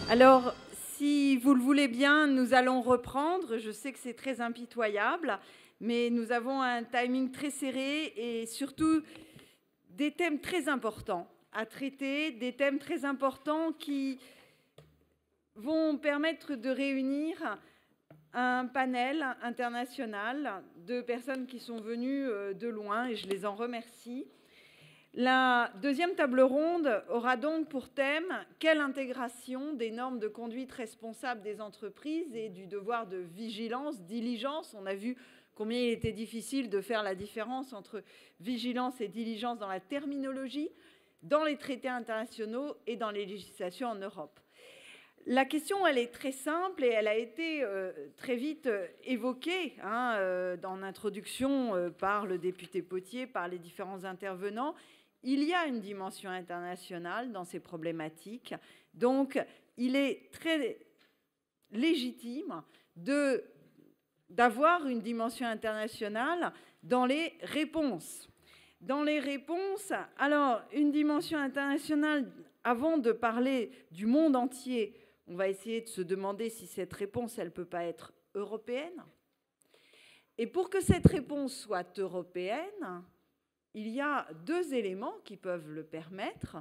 Alors, si vous le voulez bien, nous allons reprendre. Je sais que c'est très impitoyable, mais nous avons un timing très serré et surtout des thèmes très importants à traiter, des thèmes très importants qui vont permettre de réunir un panel international de personnes qui sont venues de loin et je les en remercie. La deuxième table ronde aura donc pour thème « Quelle intégration des normes de conduite responsable des entreprises et du devoir de vigilance, diligence ?» On a vu combien il était difficile de faire la différence entre vigilance et diligence dans la terminologie, dans les traités internationaux et dans les législations en Europe. La question, elle est très simple et elle a été très vite évoquée dans l'introduction par le député Potier, par les différents intervenants. Il y a une dimension internationale dans ces problématiques. Donc, il est très légitime d'avoir une dimension internationale dans les réponses. Dans les réponses, alors, une dimension internationale, avant de parler du monde entier, on va essayer de se demander si cette réponse, elle ne peut pas être européenne. Et pour que cette réponse soit européenne, il y a deux éléments qui peuvent le permettre,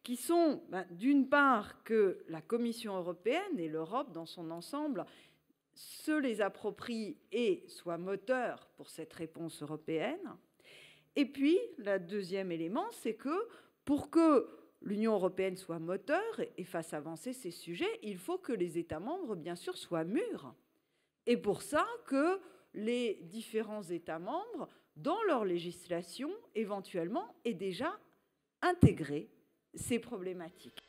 qui sont d'une part que la Commission européenne et l'Europe dans son ensemble se les approprient et soient moteurs pour cette réponse européenne. Et puis, le deuxième élément, c'est que pour que l'Union européenne soit moteur et fasse avancer ces sujets, il faut que les États membres, bien sûr, soient mûrs. Et pour ça, que les différents États membres, dans leur législation, éventuellement, aient déjà intégré ces problématiques.